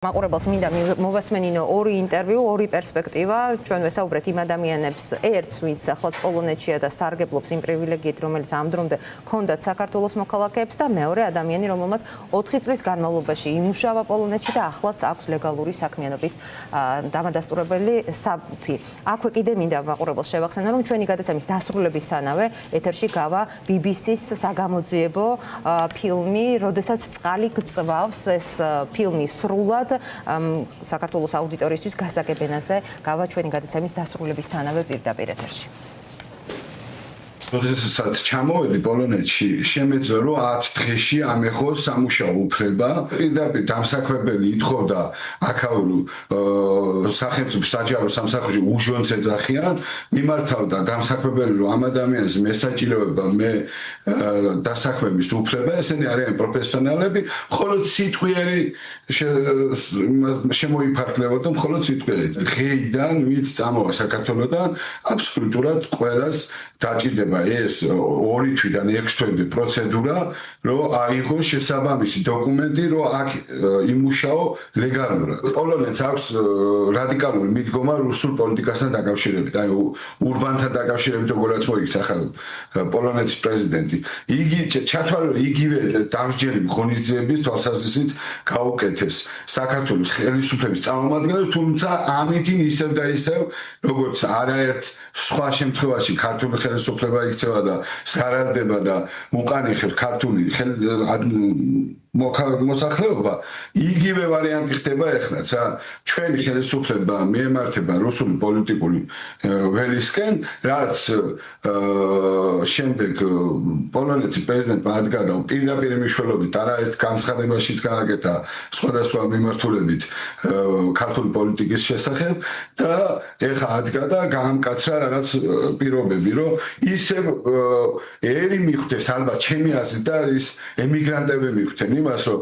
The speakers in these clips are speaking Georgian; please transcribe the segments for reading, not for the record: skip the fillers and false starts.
მაყურებელს მინდა მოვასმენინო ორი ინტერვიუ, ორი პერსპექტივა. ჩვენ ვესაუბრეთ იმ ადამიანებს, ერთს, ვინც ახლაც პოლონეთშია და სარგებლობს იმ პრივილეგიით, რომელიც ამ დრომდე ჰქონდათ საქართველოს მოქალაქეებს და მეორე ადამიანი, რომელმაც 4 წლის განმავლობაში იმუშავა პოლონეთში და ახლაც აქვს ლეგალური საქმიანობის დამადასტურებელი საბუთი. აქვე კიდე მინდა მაყურებელს შევახსენო, რომ ჩვენი გადაცემის დასრულებისთანავე ეთერში გავა BBC-ს საგამოძიებო ფილმი, როდესაც წყალი გწვავს. ეს ფილმი სრულად საქართველოს აუდიტორიისთვის გასაგებენაზე გავა ჩვენი გადაცემის დასრულებისთანავე პირდაპირ ეთერში. როდესაც ჩამოვედი პოლონეთში, შემეძლო რომ 10 დღეში ამეხო სამუშაო უფლება. პირდაპირ დამსაქმებელი ითხოვდა აქაურ სახელმწიფო საჯარო სამსახურში უჟონს ეძახიან, მიმართავდა დამსაქმებელი რომ ამ ადამიანს მესაჭიროება მე დასაქმების უფლება, ესენი არიან პროფესიონალები, მხოლოდ სიტყვიერი შემოიფარგლებოდა, მხოლოდ სიტყვიერი. დღეიდან ვინც წამოვა საქართველოდან, აბსოლუტურად ყველას დაჭირდება ეს 2 თვიდან 6 თვეები პროცედურა, რომ აიღოს შესაბამისი დოკუმენტი, რომ აქ იმუშაო ლეგალურად. პოლონეთს აქვს რადიკალური მიდგომა რუსულ პოლიტიკასთან დაკავშირებით, აი ურბანთან დაკავშირებით, როგორც მოიქცა ახლა პოლონეთის პრეზიდენტი. იგი ჩათვალე რომ იგივე დამსჯელი ღონისძიების თვალსაზრისით გაუკეთეს საქართველოს ხელისუფლების წარმომადგენლებს, თუმცა ამითი ისევ და ისევ, როგორც არაერთ სხვა შემთხვევაში ქართული ხელისუფლება იქცევა და სარალდება და უყანიხებს ქართული მოსახლეობა, იგივე ვარიანტი ხდება ეხლაც. ჩვენი ხელისუფლება მიემართება რუსული პოლიტიკური ველისკენ, რაც შემდეგ პოლონეთის პრეზიდენტმა ადგადა პირდაპირ მნიშვნელობით არაერთ განცხადებაშიც გააკეთა სხვადასხვა მიმართულებით ქართული პოლიტიკის შესახებ და ეხლა ადგადა გაამკაცრა რაღაც პირობები, რომ ისევ ერი მიხვდეს ალბათ ჩემი აზრით და ის ემიგრანტები მიხვდნენ იმას, რომ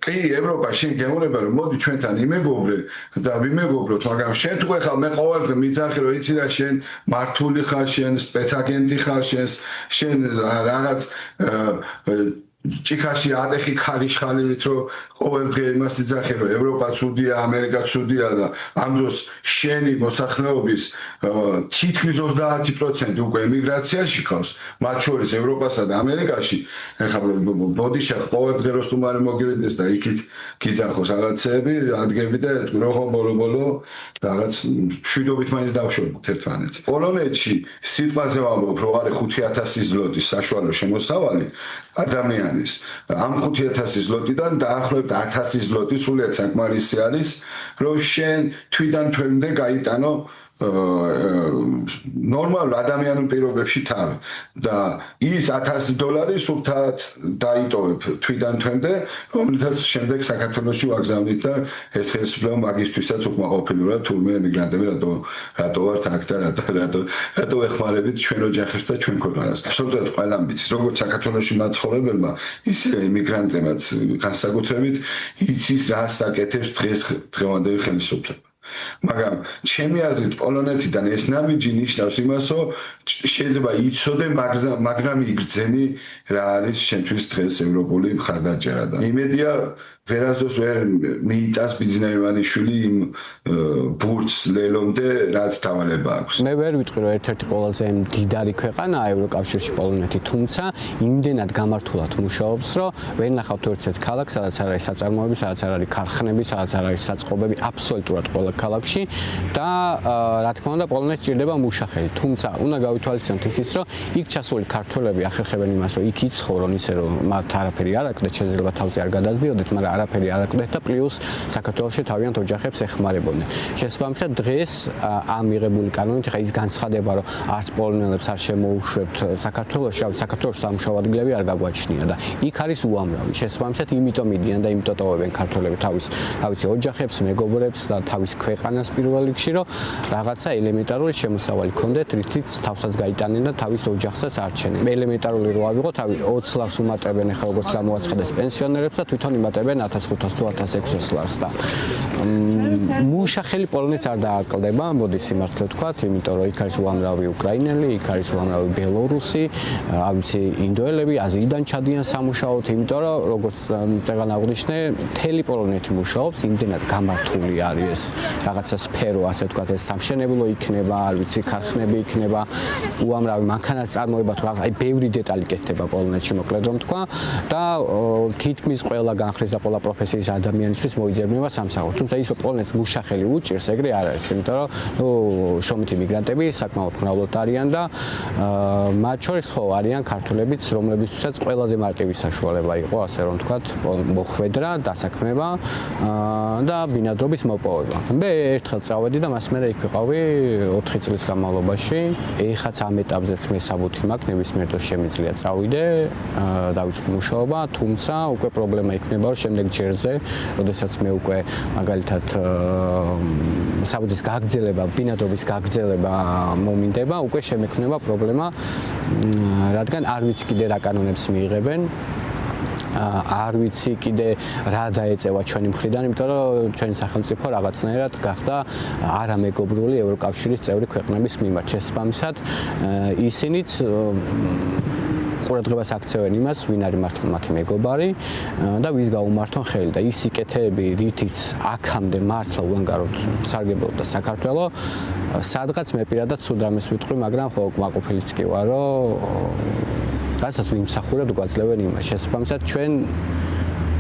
კი ევროპა შენ გეუბნება რომ მოდი ჩვენთან იმეგობრე და ვიმეგობროთ, მაგრამ შენ თუ ეხლა მე ყოველდღე მიძახი რომ იცი რა შენ მართული ხარ, შენ სპეცაგენტი ხარ, შენ რაღაც ჭიქაში ატეხი ქარიშხალივით რომ ყოველდღე იმას იძახი რომ ევროპა ცუდია, ამერიკა ცუდია და ამ დროს შენი მოსახლეობის თითქმის 30% უკვე ემიგრაციაში ყავს, მათ შორის ევროპასა და ამერიკაში. ეხლა ბოდიშა ყოველდღე როსტუმარი მოგივიდეს და იქით გიძახოს რაღაცები, ადგები და ეთქრო ბოლო რაღაც შვიდობით მაინც დავშორდით ერთმანეთს. პოლონეთში სიტყვაზე ვამბობ რომ არის 5000 ზლოტის საშუალო შემოსავალი ადამიანის. ამ 5000 ზლოტიდან დაახლოებით 1000 ზლოტი სრულიად საკმარისი არის, რომ შენ თვიდან თვემდე გაიტანო ნორმალურ ადამიანურ პირობებში თავი და ის $1000 სულთად დაიტოვებ თვიდან თვემდე, რომელთაც შემდეგ საქართველოში ვაგზავნით და ეს ხელისუფლება მაგისთვისაც უკმაყოფილურა თურმე ემიგრანტები რატო ვართ აქ და რატო ეხმარებით ჩვენ ოჯახებს და ჩვენ ქვეყანას. აბსოლუტურად ყველამ ვიცის, როგორც საქართველოში მაცხოვრებელმა, ისე ემიგრანტებმაც განსაკუთრებით იცის რას აკეთებს დღევანდელი ხელისუფლება. მაგრამ ჩემი აზრით პოლონეთიდან ეს ნაბიჯი ნიშნავს იმას, რომ შეიძლება იცოდე, მაგრამ იგრძენი რა არის შენთვის დღეს ევროპული მხარდაჭერა და იმედია ვერასდროს ვერ მიიტანს ბიძინაევანიშვილი იმ ბურთს ლელომდე, რაც დავალება აქვს. მე ვერ ვიტყვი რომ ერთ-ერთი ყველაზე მდიდარი ქვეყანაა ევროკავშირში პოლონეთი, თუმცა იმდენად გამართულად მუშაობს, რომ ვერ ნახავთ ერთ ქალაქს, სადაც არ არის საწარმოები, სადაც არ არის ქარხნები, სადაც არ არის საწყობები, აბსოლუტურად ყველა ქალაქში და რა თქმა უნდა პოლონეთს ჭირდება მუშახელი. თუმცა უნდა გავითვალისწინოთ ისიც, რომ იქ ჩასული ქართველები ახერხებენ იმას, რომ იქ იცხოვრონ ისე რომ მათ არაფერი არ აკლდეთ, შეიძლება თავზე არ გადაზდიოდეთ, მაგრამ არაფერი არ აკლდეთ და პლუს საქართველოში თავიანთ ოჯახებს ეხმარებოდნენ. შესაბამისად დღეს ამ მიღებული კანონით ხა ის განცხადება, რომ არც პოლონელებს არ შემოუშვებთ საქართველოში, საქართველოს სამუშაო ადგილები არ გაგვაჩნია და იქ არის უამრავი. შესაბამისად იმიტომ მიდიან და იმიტომ ტოვებენ ქართველები თავის, რა ვიცი, ოჯახებს, მეგობრებს და თავის ქვეყანას პირველ რიგში, რომ რაღაცა ელემენტარული შემოსავალი ქონდეთ, რითიც თავსაც გაიტანენ და თავის ოჯახსაც არჩენენ. ელემენტარული რო ავიღოთ, 20 ლარს უმატებენ ახლა როგორც გამოაცხადეს პენსიონერებს და თვითონ იმატებენ იღებენ 1500 თუ 1600 ლარს და მუშახელი პოლონეთს არ დააკლდება, მოდი სიმართლე ვთქვათ, იმიტომ რომ იქ არის უამრავი უკრაინელი, იქ არის უამრავი ბელორუსი, არ ვიცი, ინდოელები, აზიიდან ჩადიან სამუშაოდ, იმიტომ რომ როგორც წეგან აღვნიშნე, მთელი პოლონეთი მუშაობს, იმდენად გამართული არის ეს რაღაცა სფერო, ასე ვთქვათ, ეს სამშენებლო იქნება, არ ვიცი, ქარხნები იქნება, უამრავი მანქანას წარმოება თუ რაღაც, აი ბევრი დეტალი კეთდება პოლონეთში, მოკლედ რომ თქვა და თითქმის ყველა განხრის და ყველა პროფესიის ადამიანისთვის მოიძებნება სამსახური. თუმცა ის პოლონეთს მუშახელი უჭირს, ეგრე არ არის, იმიტომ რომ შრომითი მიგრანტები საკმაოდ მრავლად არიან და მათ შორის ხო არიან ქართველებიც, რომლებიცაც ყველაზე მარტივი საშუალება იყო, ასე რომ ვთქვათ, მოხვედრა, დასაქმება და ბინადრობის მოპოვება. მე ერთხელ წავედი და მას მერე იქ ვიყავი 4 წლის განმავლობაში. ეხაც ამ ეტაპზეც მე საბუთი მაქვს, ნებისმიერ დროს შემიძლია წავიდე, დავიწყო მუშაობა, თუმცა უკვე პრობლემა იქნება, რომ შემდეგ ჯერზე, როდესაც მე უკვე მაგალითად საბუთის გაგრძელება, ბინადრობის გაგრძელება მომინდება, უკვე შემექმნება პრობლემა, რადგან არ ვიცი კიდე რა კანონებს მიიღებენ. არ ვიცი კიდე რა დაეწევა ჩვენი მხრიდან, იმიტომ რომ ჩვენი სახელმწიფო რაღაცნაირად გახდა არამეგობრული ევროკავშირის წევრი ქვეყნების მიმართ. შესაბამისად, ისინიც ყურადღებას აქცევენ იმას, ვინ არის მართლა მათი მეგობარი და ვის გაუმართონ ხელი და ის სიკეთეები, რითიც აქამდე მართლა უანგაროდ სარგებლობდა საქართველოს, სადღაც მე პირადად სულ რამეს ვიტყვი, მაგრამ ხო კმაყოფილიც კი ვარ, რომ რასაც ვიმსახურებთ, გვაძლევენ იმას. შესაბამისად, ჩვენ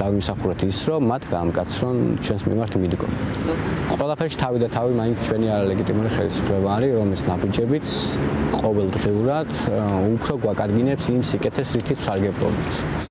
დავიმსახურებთ ის, რომ მათ გაამკაცრონ ჩვენს მიმართ მიდგომა. ყველაფერში თავი და თავი მაინც ჩვენი არალეგიტიმური ხელისუფლება არის, რომლის ნაბიჯებიც ყოველდღიურად უფრო გვაკარგინებს იმ სიკეთეს, რითიც სარგებლობთ.